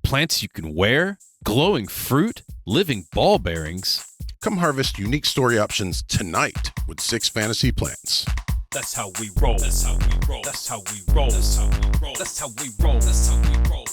plants you can wear, glowing fruit, living ball bearings. Come harvest unique story options tonight with 6 fantasy plants. That's how we roll. That's how we roll. That's how we roll. That's how we roll. That's how we roll. That's how we roll.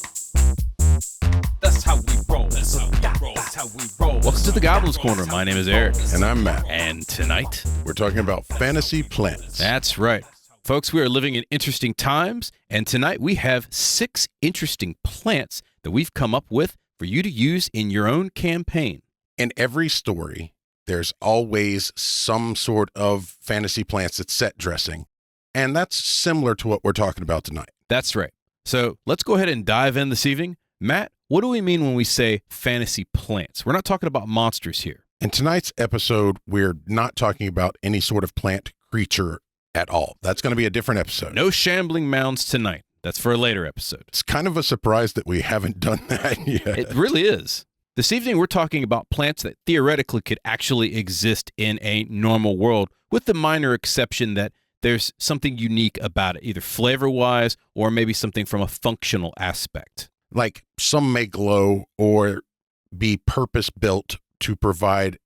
That's how we roll. That's how we roll. That's how we roll. Welcome to the Goblin's Corner. My name is Eric. And I'm Matt. And tonight, We're talking about fantasy plants. that's right. Folks, we are living in interesting times, and tonight we have 6 interesting plants that we've come up with for you to use in your own campaign. In every story, there's always some sort of fantasy plants that's set dressing. And that's similar to what we're talking about tonight. That's right. So let's go ahead and dive in this evening. Matt, what do we mean when we say fantasy plants? We're not talking about monsters here. In tonight's episode, we're not talking about any sort of plant creature at all. That's going to be a different episode. No shambling mounds tonight. That's for a later episode. It's kind of a surprise that we haven't done that yet. It really is. This evening, we're talking about plants that theoretically could actually exist in a normal world, with the minor exception that there's something unique about it, either flavor-wise or maybe something from a functional aspect. Like some may glow or be purpose-built to provide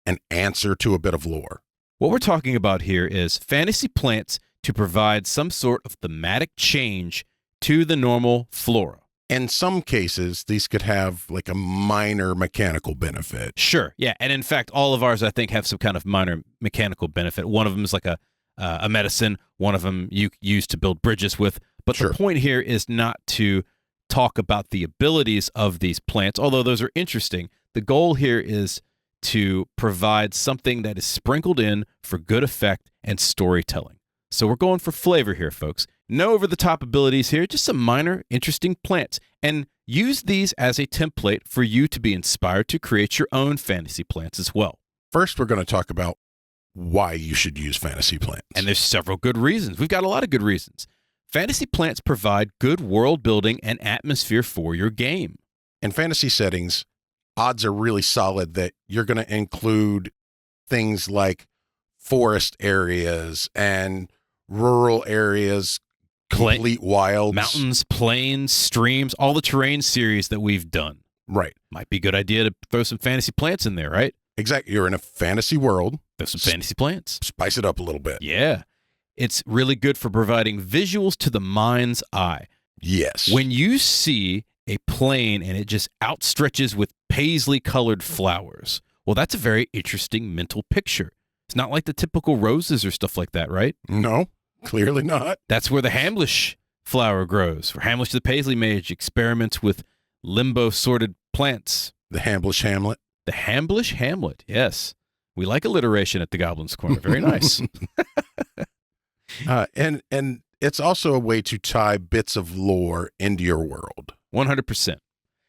an answer to a bit of lore. What we're talking about here is fantasy plants to provide some sort of thematic change to the normal flora. In some cases, these could have like a minor mechanical benefit. Sure, yeah, and in fact, all of ours, I think, have some kind of minor mechanical benefit. One of them is like a medicine. One of them you use to build bridges with. But Sure. The point here is not to talk about the abilities of these plants, although those are interesting. The goal here is to provide something that is sprinkled in for good effect and storytelling. So we're going for flavor here, folks. No over-the-top abilities here, just some minor, interesting plants. And use these as a template for you to be inspired to create your own fantasy plants as well. First, we're going to talk about why you should use fantasy plants. And there's several good reasons. We've got a lot of good reasons. Fantasy plants provide good world building and atmosphere for your game. In fantasy settings, odds are really solid that you're going to include things like forest areas and rural areas, complete wild. Mountains, plains, streams, all the terrain series that we've done. Right. Might be a good idea to throw some fantasy plants in there, right? Exactly. You're in a fantasy world. Throw some fantasy plants. Spice it up a little bit. Yeah. It's really good for providing visuals to the mind's eye. Yes. When you see a plain and it just outstretches with paisley-colored flowers, well, that's a very interesting mental picture. It's not like the typical roses or stuff like that, right? No, clearly not. That's where the Hamlish flower grows. Where Hamlish the Paisley Mage experiments with limbo-sorted plants. The Hamlish Hamlet. The Hamlish Hamlet, yes. We like alliteration at the Goblin's Corner. Very nice. And it's also a way to tie bits of lore into your world. 100%.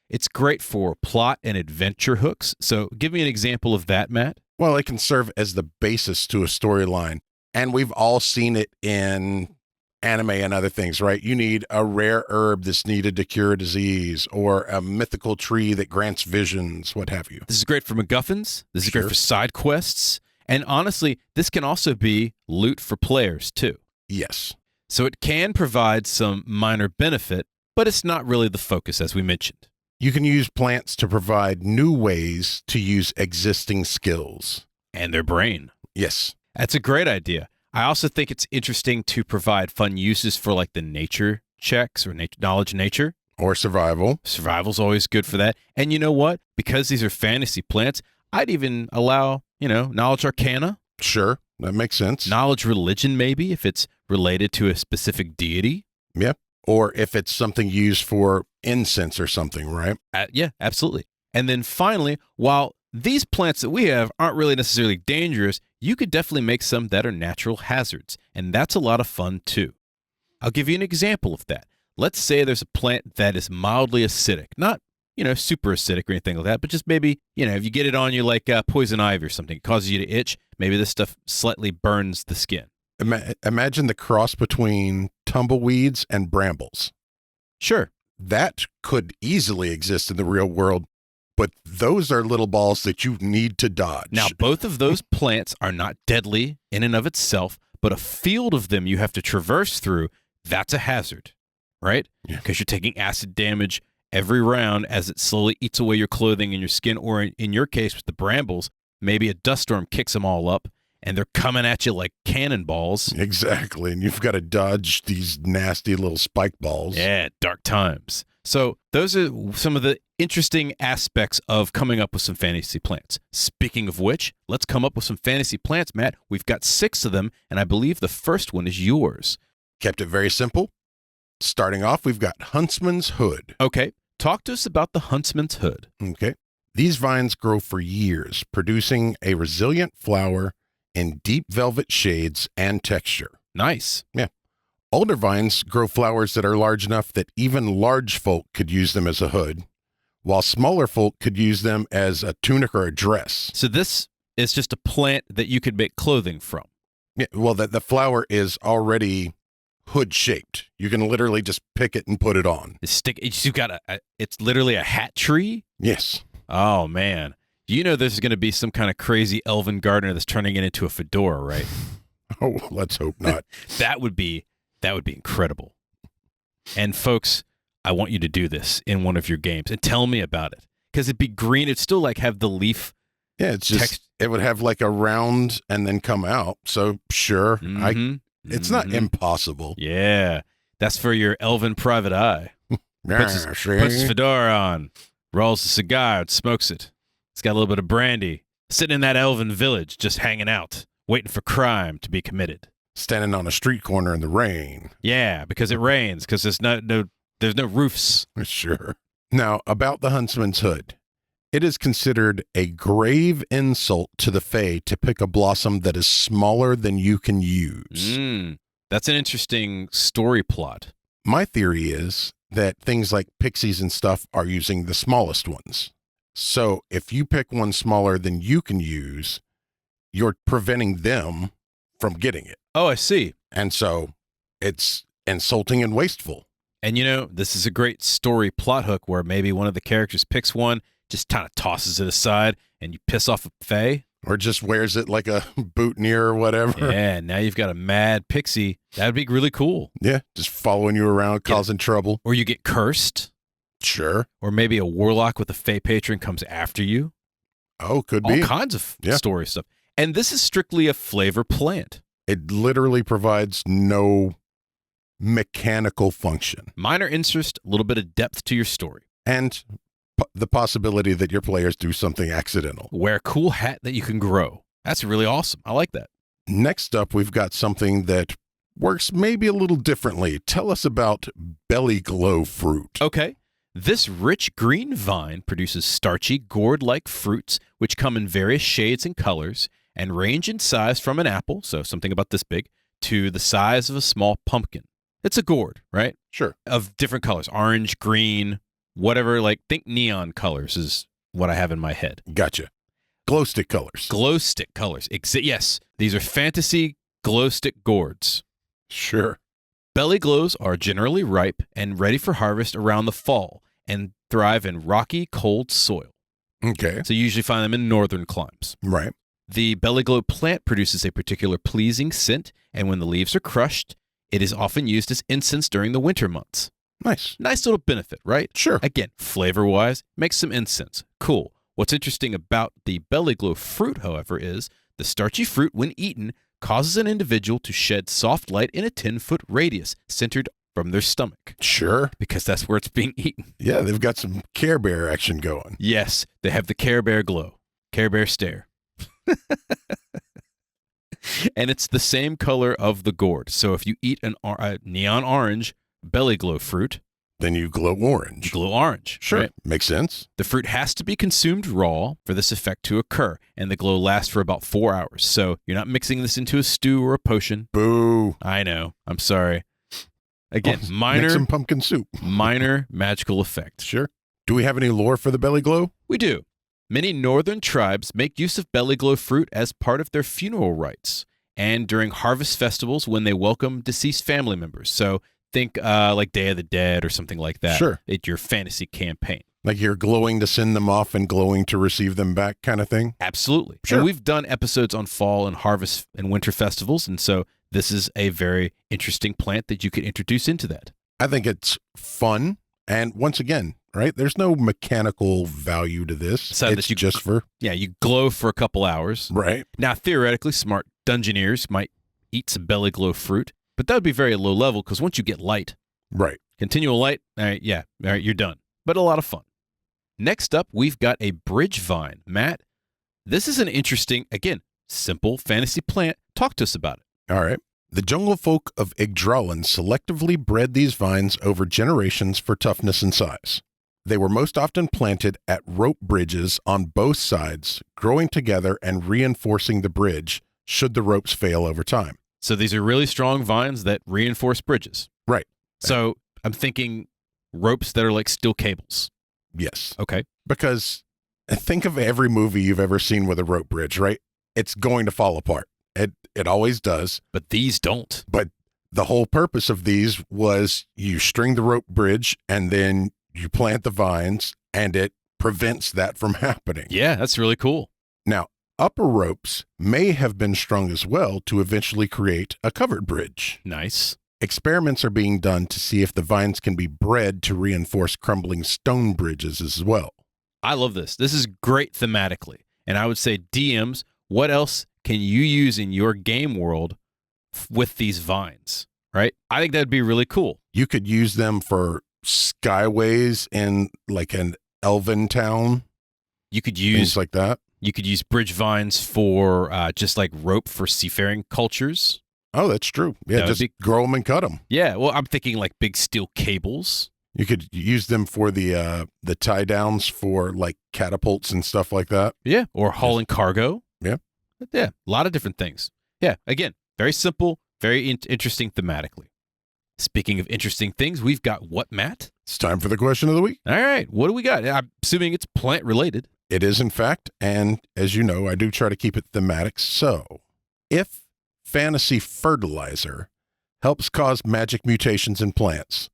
It's great for plot and adventure hooks. So give me an example of that, Matt. Well, it can serve as the basis to a storyline. And we've all seen it in anime and other things, right? You need a rare herb that's needed to cure a disease, or a mythical tree that grants visions, what have you. This is great for MacGuffins. This is Sure. great for side quests. And honestly, this can also be loot for players, too. Yes. So it can provide some minor benefit, but it's not really the focus, as we mentioned. You can use plants to provide new ways to use existing skills. And their brain. Yes. That's a great idea. I also think it's interesting to provide fun uses for like the nature checks or knowledge nature. Or survival. Survival's always good for that. And you know what? Because these are fantasy plants, I'd even allow, knowledge arcana. Sure. That makes sense. Knowledge religion, maybe, if it's related to a specific deity. Yep. Or if it's something used for incense or something, right? Yeah, absolutely. And then finally, while these plants that we have aren't really necessarily dangerous, you could definitely make some that are natural hazards. And that's a lot of fun, too. I'll give you an example of that. Let's say there's a plant that is mildly acidic. Not, super acidic or anything like that, but just maybe, if you get it on you like poison ivy or something, it causes you to itch, maybe this stuff slightly burns the skin. Imagine the cross between tumbleweeds and brambles. Sure. That could easily exist in the real world, but those are little balls that you need to dodge. Now, both of those plants are not deadly in and of itself, but a field of them you have to traverse through, that's a hazard, right? Yeah. Because you're taking acid damage every round as it slowly eats away your clothing and your skin, or in your case with the brambles, maybe a dust storm kicks them all up and they're coming at you like cannonballs. Exactly. And you've got to dodge these nasty little spike balls. Yeah, dark times. So those are some of the interesting aspects of coming up with some fantasy plants. Speaking of which, let's come up with some fantasy plants, Matt. We've got 6 of them, and I believe the first one is yours. Kept it very simple. Starting off, we've got Huntsman's Hood. Okay, talk to us about the Huntsman's Hood. Okay. These vines grow for years, producing a resilient flower in deep velvet shades and texture. Nice. Yeah. Older vines grow flowers that are large enough that even large folk could use them as a hood, while smaller folk could use them as a tunic or a dress. So this is just a plant that you could make clothing from. Yeah, well, the flower is already hood-shaped. You can literally just pick it and put it on. You've got it's literally a hat tree? Yes. Oh, man. You know there's going to be some kind of crazy elven gardener that's turning it into a fedora, right? Oh, let's hope not. That would be incredible. And folks, I want you to do this in one of your games and tell me about it. Because it'd be green. It'd still like have the leaf. Yeah, it's just, it would have like a round and then come out. So sure, it's not impossible. Yeah, that's for your elven private eye. Puts his fedora on, rolls a cigar, and smokes it. It's got a little bit of brandy. Sitting in that elven village, just hanging out, waiting for crime to be committed. Standing on a street corner in the rain. Yeah, because it rains, because there's no roofs. Sure. Now, about the Huntsman's Hood. It is considered a grave insult to the Fae to pick a blossom that is smaller than you can use. That's an interesting story plot. My theory is that things like pixies and stuff are using the smallest ones. So if you pick one smaller than you can use, you're preventing them from getting it. Oh, I see. And so it's insulting and wasteful. And this is a great story plot hook where maybe one of the characters picks one, just kind of tosses it aside, and you piss off a fae. Or just wears it like a boutonniere or whatever. Yeah, now you've got a mad pixie. That would be really cool. Yeah, just following you around, causing trouble. Or you get cursed. Sure. Or maybe a warlock with a fae patron comes after you. Oh, could be. All kinds of story stuff. And this is strictly a flavor plant. It literally provides no mechanical function. Minor interest, a little bit of depth to your story. And the possibility that your players do something accidental. Wear a cool hat that you can grow. That's really awesome. I like that. Next up, we've got something that works maybe a little differently. Tell us about Bellyglow Fruit. Okay. This rich green vine produces starchy, gourd-like fruits which come in various shades and colors and range in size from an apple, so something about this big, to the size of a small pumpkin. It's a gourd, right? Sure. Of different colors, orange, green, whatever, think neon colors is what I have in my head. Gotcha. Glow stick colors. Glow stick colors. Yes, these are fantasy glow stick gourds. Sure. Bellyglows are generally ripe and ready for harvest around the fall and thrive in rocky, cold soil. Okay. So you usually find them in northern climes. Right. The Bellyglow plant produces a particular pleasing scent, and when the leaves are crushed, it is often used as incense during the winter months. Nice. Nice little benefit, right? Sure. Again, flavor-wise, makes some incense. Cool. What's interesting about the Bellyglow fruit, however, is the starchy fruit, when eaten, causes an individual to shed soft light in a 10-foot radius centered from their stomach. Sure. Because that's where it's being eaten. Yeah, they've got some Care Bear action going. Yes, they have the Care Bear glow. Care Bear stare. And it's the same color of the gourd. So if you eat a neon orange Bellyglow fruit, then you glow orange. You glow orange. Sure. Right? Makes sense. The fruit has to be consumed raw for this effect to occur, and the glow lasts for about 4 hours. So you're not mixing this into a stew or a potion. Boo. I know. I'm sorry. Again, Make some pumpkin soup. Minor magical effect. Sure. Do we have any lore for the Bellyglow? We do. Many northern tribes make use of Bellyglow fruit as part of their funeral rites and during harvest festivals when they welcome deceased family members. So think like Day of the Dead or something like that. Sure. At your fantasy campaign. Like you're glowing to send them off and glowing to receive them back kind of thing? Absolutely. Sure. And we've done episodes on fall and harvest and winter festivals, and so this is a very interesting plant that you could introduce into that. I think it's fun. And once again, right? There's no mechanical value to this. Aside It's that you- just for, Yeah, you glow for a couple hours. right? Now, theoretically, smart dungeoneers might eat some Bellyglow fruit, but that would be very low level because once you get light, Right. continual light, all right, you're done. But a lot of fun. Next up, we've got a bridge vine. Matt, this is an interesting, again, simple fantasy plant. Talk to us about it. All right. The jungle folk of Yggdrasil selectively bred these vines over generations for toughness and size. They were most often planted at rope bridges on both sides, growing together and reinforcing the bridge should the ropes fail over time. So these are really strong vines that reinforce bridges. Right. So I'm thinking ropes that are like steel cables. Yes. Okay. Because think of every movie you've ever seen with a rope bridge, right? It's going to fall apart. It always does. But these don't. But the whole purpose of these was you string the rope bridge and then you plant the vines and it prevents that from happening. Yeah, that's really cool. Now, upper ropes may have been strung as well to eventually create a covered bridge. Nice. Experiments are being done to see if the vines can be bred to reinforce crumbling stone bridges as well. I love this. This is great thematically. And I would say, DMs, what else can you use in your game world with these vines, right? I think that'd be really cool. You could use them for skyways in like an elven town, You could things use like that. bridge vines for just like rope for seafaring cultures. Oh, that's true. Yeah, That would just be- grow them and cut them. Yeah, well, I'm thinking like big steel cables. You could use them for the tie downs for like catapults and stuff like that. Yeah, or hauling cargo. Yeah. Yeah, a lot of different things. Yeah, again, very simple, very interesting thematically. Speaking of interesting things, we've got what, Matt? It's time for the question of the week. All right, what do we got? I'm assuming it's plant related. It is, in fact, and as you know, I do try to keep it thematic. So, if fantasy fertilizer helps cause magic mutations in plants,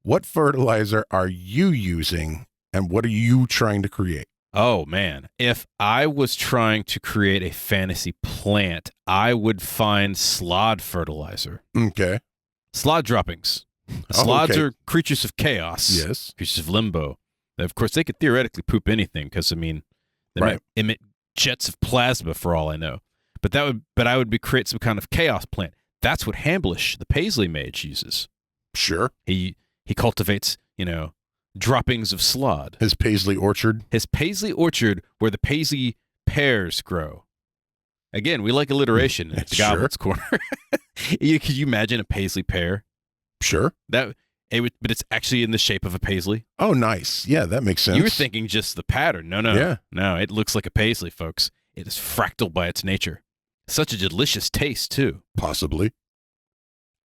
what fertilizer are you using and what are you trying to create? Oh, man. If I was trying to create a fantasy plant, I would find slod fertilizer. Okay. Slod droppings. Oh, Slods okay. are creatures of chaos. Yes. Creatures of limbo. Of course, they could theoretically poop anything because, I mean, they Right. might emit jets of plasma for all I know. But I would create some kind of chaos plant. That's what Hamblish, the Paisley mage, uses. Sure. He cultivates, droppings of slod. His Paisley orchard. His Paisley orchard where the Paisley pears grow. Again, we like alliteration at the Sure. Goblin's Corner. Could you imagine a Paisley pear? Sure. But it's actually in the shape of a Paisley. Oh, nice. Yeah, that makes sense. You were thinking just the pattern. No. Yeah. No, it looks like a Paisley, folks. It is fractal by its nature. Such a delicious taste, too. Possibly.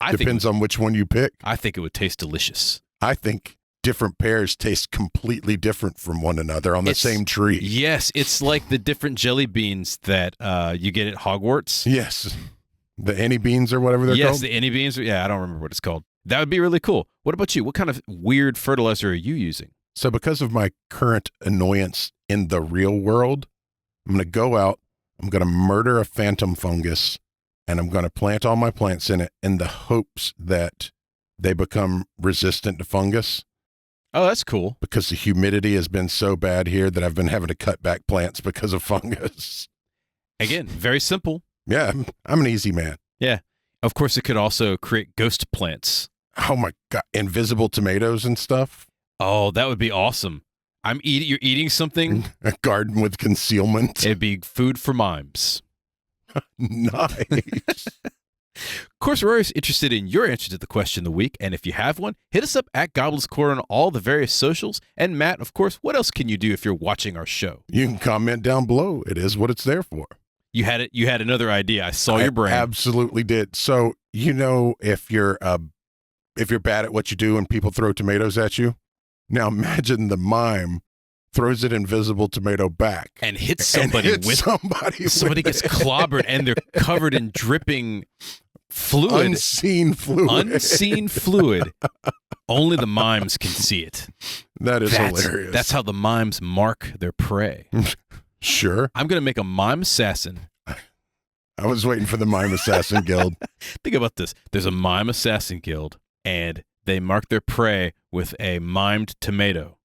I Depends on which one you pick. think it would taste delicious. I think different pears taste completely different from one another on the It's- same tree. Yes, it's like the different jelly beans that you get at Hogwarts. Yes. The any beans or whatever they're Yes, called. the any beans. Yeah, I don't remember what it's called. That would be really cool. What about you? What kind of weird fertilizer are you using? So because of my current annoyance in the real world, I'm going to go out, I'm going to murder a phantom fungus, and I'm going to plant all my plants in it in the hopes that they become resistant to fungus, Oh, that's cool. because the humidity has been so bad here that I've been having to cut back plants because of fungus. Again, very simple. Yeah, I'm an easy man. Of course, it could also create ghost plants. Oh my God. Invisible tomatoes and stuff. Oh, that would be awesome. You're eating something. A garden with concealment. It'd be food for mimes. Nice. Of course, we're always interested in your answer to the question of the week. And if you have one, hit us up at Goblin's Corner on all the various socials. And Matt, of course, what else can you do if you're watching our show? You can comment down below. It is what it's there for. You had another idea. I saw your brain. I absolutely did. So, if you're bad at what you do and people throw tomatoes at you, now imagine the mime throws an invisible tomato back and hit somebody and hits with somebody. somebody with gets clobbered and they're covered in dripping fluid. unseen fluid. Unseen fluid. Only the mimes can see it. That is hilarious. That's how the mimes mark their prey. Sure. I'm going to make a mime assassin. I was waiting for the Mime Assassin Guild. Think about this. There's a mime assassin guild, and they mark their prey with a mimed tomato.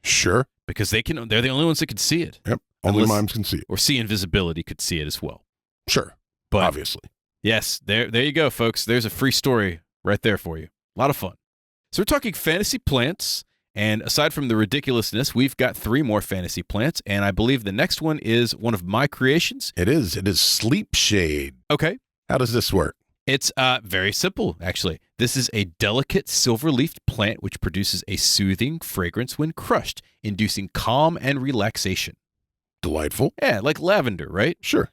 Sure. because they're the only ones that can see it. Yep. Only Unless- mimes can see it. Or see invisibility could see it as well. Sure. But Obviously. yes, there you go, folks. There's a free story right there for you. A lot of fun. So we're talking fantasy plants, and aside from the ridiculousness, we've got 3 more fantasy plants, and I believe the next one is one of my creations. It is. It is Sleepshade. Okay. How does this work? It's very simple, actually. This is a delicate silver-leafed plant which produces a soothing fragrance when crushed, inducing calm and relaxation. Delightful. Yeah, like lavender, right? Sure.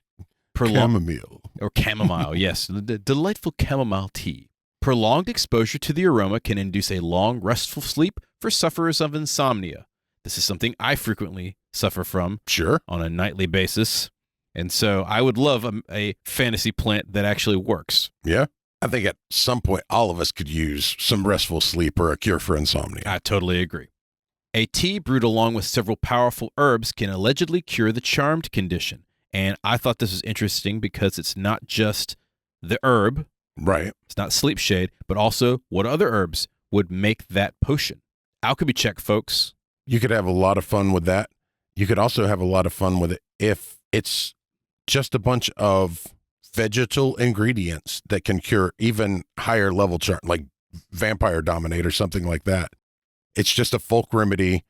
Chamomile. Or chamomile, yes. The delightful chamomile tea. Prolonged exposure to the aroma can induce a long, restful sleep for sufferers of insomnia. This is something I frequently suffer from Sure. on a nightly basis. And so I would love a fantasy plant that actually works. Yeah. I think at some point, all of us could use some restful sleep or a cure for insomnia. I totally agree. A tea brewed along with several powerful herbs can allegedly cure the charmed condition. And I thought this was interesting because it's not just the herb, Right. it's not Sleepshade, but also what other herbs would make that potion. Alchemy check, folks. You could have a lot of fun with that. You could also have a lot of fun with it if it's just a bunch of vegetal ingredients that can cure even higher level charm, like Vampire Dominate or something like that. It's just a folk remedy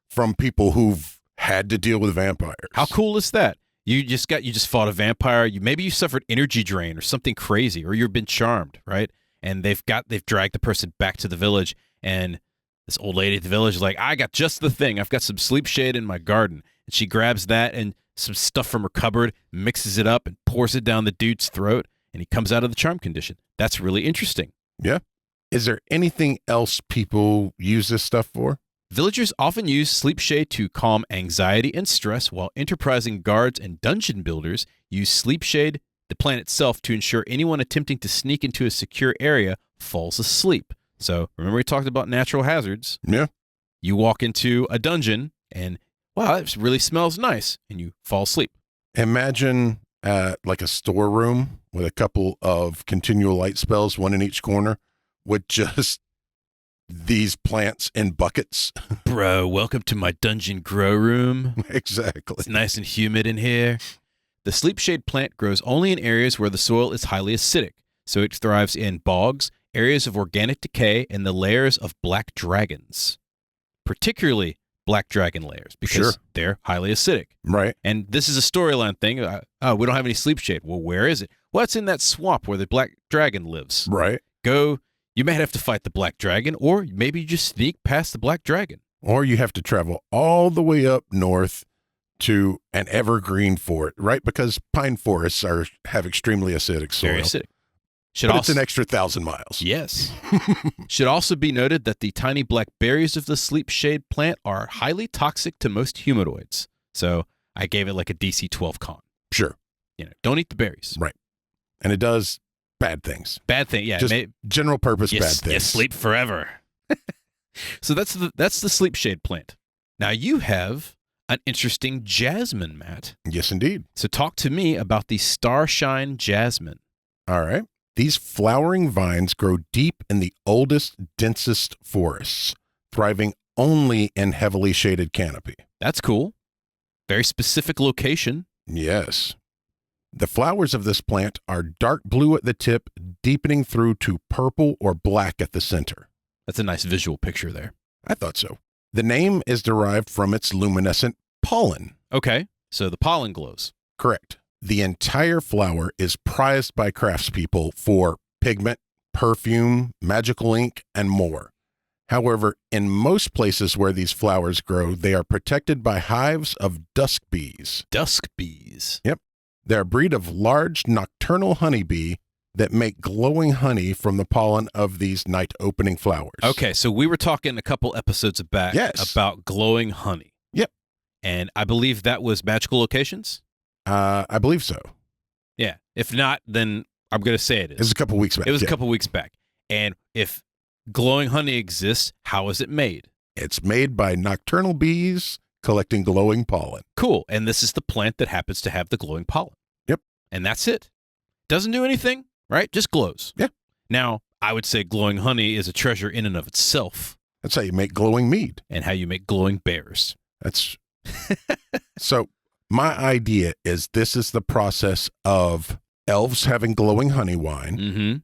from people who've had to deal with vampires. How cool is that? You just fought a vampire. Maybe you suffered energy drain or something crazy, or you've been charmed, right? And they've dragged the person back to the village, and this old lady at the village is like, I got just the thing. I've got some Sleepshade in my garden. And she grabs that and some stuff from her cupboard, mixes it up, and pours it down the dude's throat, and he comes out of the charm condition. That's really interesting. Yeah. Is there anything else people use this stuff for? Villagers often use Sleepshade to calm anxiety and stress, while enterprising guards and dungeon builders use Sleepshade, the plant itself, to ensure anyone attempting to sneak into a secure area falls asleep. So remember we talked about natural hazards. Yeah. You walk into a dungeon and, wow, it really smells nice, and you fall asleep. Imagine like a storeroom with a couple of continual light spells, one in each corner, with just these plants in buckets. Bro, welcome to my dungeon grow room. Exactly. It's nice and humid in here. The Sleepshade plant grows only in areas where the soil is highly acidic, so it thrives in bogs, areas of organic decay, and the layers of black dragons. Particularly black dragon layers, because Sure. they're highly acidic. Right. And this is a storyline thing. Oh, we don't have any Sleepshade. Well, where is it? Well, it's in that swamp where the black dragon lives. Right. Go. You might have to fight the black dragon, or maybe you just sneak past the black dragon. Or you have to travel all the way up north to an evergreen fort, right? Because pine forests have extremely acidic soil. Very acidic. Should But also, it's an extra 1,000 miles. yes. Should also be noted that the tiny black berries of the Sleepshade plant are highly toxic to most humanoids. So I gave it like a DC 12 con. Sure. Don't eat the berries. Right. And it does bad things. Bad thing. Yeah. Just general purpose bad things. You sleep forever. So that's the Sleepshade plant. Now you have an interesting jasmine, Matt. Yes, indeed. So talk to me about the Starshine Jasmine. All right. These flowering vines grow deep in the oldest, densest forests, thriving only in heavily shaded canopy. That's cool. Very specific location. Yes. The flowers of this plant are dark blue at the tip, deepening through to purple or black at the center. That's a nice visual picture there. I thought so. The name is derived from its luminescent pollen. Okay. So the pollen glows. Correct. The entire flower is prized by craftspeople for pigment, perfume, magical ink, and more. However, in most places where these flowers grow, they are protected by hives of dusk bees. Dusk bees. They're a breed of large nocturnal honeybee that make glowing honey from the pollen of these night-opening flowers. Okay, so we were talking a couple episodes back Yes. about glowing honey. Yep. And I believe that was magical locations? I believe so. Yeah. If not, then I'm going to say it It was is. a couple weeks back. It was a Yeah. couple weeks back. And if glowing honey exists, how is it made? It's made by nocturnal bees collecting glowing pollen. Cool. And this is the plant that happens to have the glowing pollen. Yep. And that's it. Doesn't do anything, right? Just glows. Yeah. Now, I would say glowing honey is a treasure in and of itself. That's how you make glowing mead. and how you make glowing bears. That's so my idea is this is the process of elves having glowing honey wine Mm-hmm.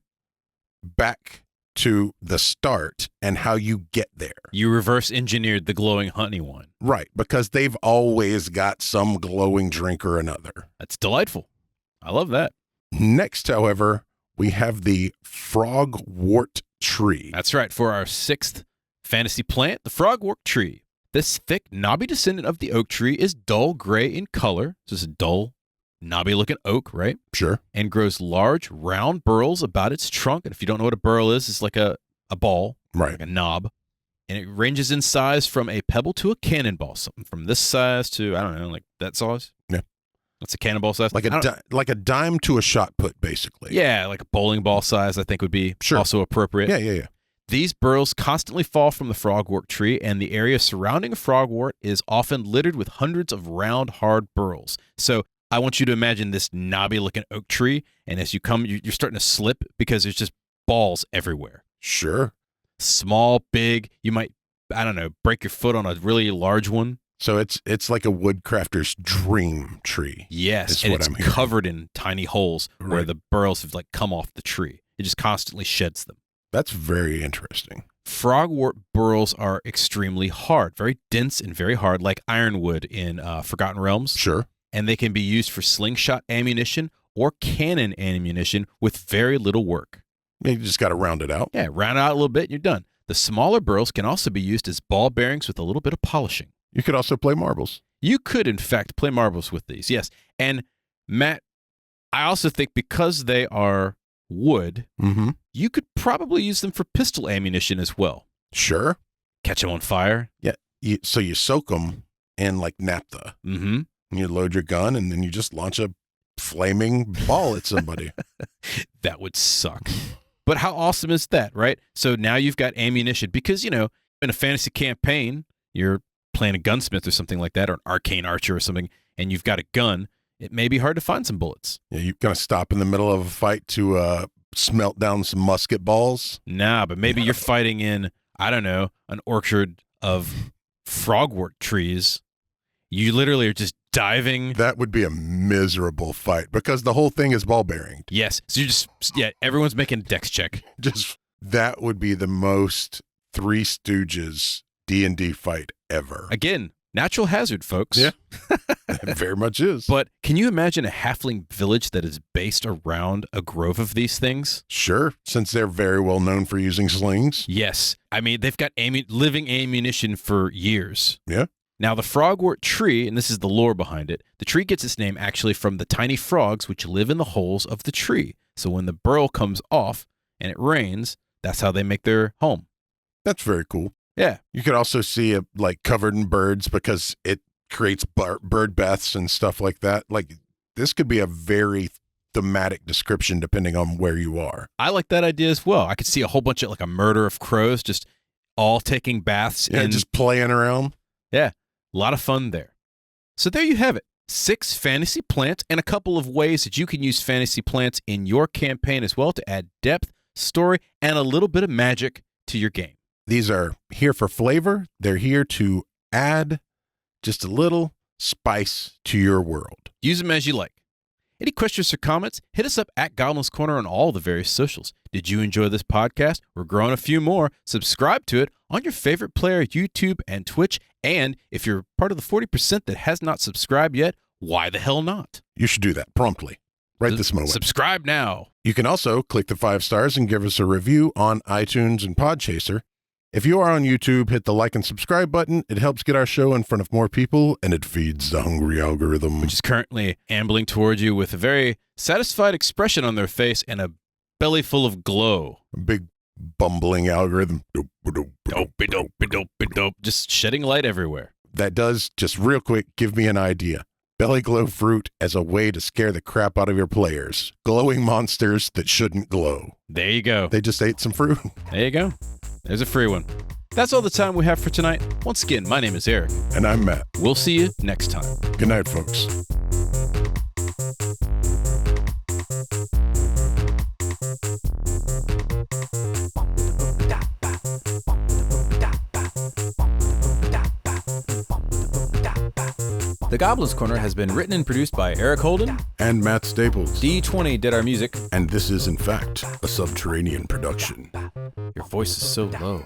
back to the start and how you get there. You reverse engineered the glowing honey wine. Right, because they've always got some glowing drink or another. That's delightful. I love that. Next, however, we have the Frogwart Tree. That's right. For our 6th fantasy plant, the Frogwart Tree. This thick, knobby descendant of the oak tree is dull gray in color. So it's a dull, knobby-looking oak, right? Sure. And grows large, round burls about its trunk. And if you don't know what a burl is, it's like a ball, Right. like a knob. And it ranges in size from a pebble to a cannonball. Something from this size to, I don't know, like that size. Yeah. That's a cannonball size. Like a dime to a shot put, basically. Yeah, like a bowling ball size, I think would be Sure. also appropriate. Yeah. These burls constantly fall from the frogwort tree, and the area surrounding a frogwort is often littered with hundreds of round, hard burls. So I want you to imagine this knobby-looking oak tree, and as you come, you're starting to slip because there's just balls everywhere. Sure. Small, big. You might, I don't know, break your foot on a really large one. So it's like a woodcrafter's dream tree. Yes, Is and what it's I'm hearing. covered in tiny holes where Right. the burls have like come off the tree. It just constantly sheds them. That's very interesting. Frogwort burls are extremely hard, very dense and very hard, like ironwood in Forgotten Realms. Sure. And they can be used for slingshot ammunition or cannon ammunition with very little work. You just got to round it out. Yeah, round it out a little bit and you're done. The smaller burls can also be used as ball bearings with a little bit of polishing. You could also play marbles. You could, in fact, play marbles with these, yes. And Matt, I also think because they are wood, Mm-hmm. you could probably use them for pistol ammunition as well. Sure. Catch them on fire. So you soak them in like naphtha. Mm-hmm. And you load your gun, and then you just launch a flaming ball at somebody. That would suck. But how awesome is that, right? So now you've got ammunition because, you know, in a fantasy campaign, you're playing a gunsmith or something like that, or an arcane archer or something, and you've got a gun. It may be hard to find some bullets. Yeah, you're going to stop in the middle of a fight to smelt down some musket balls. Nah, but maybe you're fighting in, I don't know, an orchard of frogwort trees. You literally are just diving. That would be a miserable fight because the whole thing is ball bearing. Yes. So you're just, yeah, everyone's making a dex check. Just that would be the most Three Stooges D&D fight ever. Again, natural hazard, folks. Yeah. It very much is. But can you imagine a halfling village that is based around a grove of these things? Sure, since they're very well known for using slings. Yes. I mean, they've got living ammunition for years. Yeah. Now, the frogwort tree, and this is the lore behind it, the tree gets its name actually from the tiny frogs which live in the holes of the tree. So when the burl comes off and it rains, that's how they make their home. That's very cool. Yeah. You could also see it like covered in birds because it creates bird baths and stuff like that. Like this could be a very thematic description depending on where you are. I like that idea as well. I could see a whole bunch of like a murder of crows just all taking baths. Yeah, just playing around. Yeah. A lot of fun there. So there you have it. 6 fantasy plants and a couple of ways that you can use fantasy plants in your campaign as well to add depth, story, and a little bit of magic to your game. These are here for flavor. They're here to add just a little spice to your world. Use them as you like. Any questions or comments? Hit us up at Goblin's Corner on all the various socials. Did you enjoy this podcast? We're growing a few more. Subscribe to it on your favorite player, YouTube and Twitch. And if you're part of the 40% that has not subscribed yet, why the hell not? You should do that promptly, right this moment. Subscribe now. You can also click the 5 stars and give us a review on iTunes and Podchaser. If you are on YouTube, hit the like and subscribe button. It helps get our show in front of more people, and it feeds the hungry algorithm. Which is currently ambling towards you with a very satisfied expression on their face and a belly full of glow. A big bumbling algorithm. Just shedding light everywhere. That does, just real quick, give me an idea. Bellyglow Fruit as a way to scare the crap out of your players. Glowing monsters that shouldn't glow. There you go. They just ate some fruit. There you go. There's a free one. That's all the time we have for tonight. Once again, my name is Eric. And I'm Matt. We'll see you next time. Good night, folks. Da, da, da, da, da. The Goblin's Corner has been written and produced by Eric Holden. And Matt Staples. D20 did our music. And this is, in fact, a Subterranean production. Your voice is so low.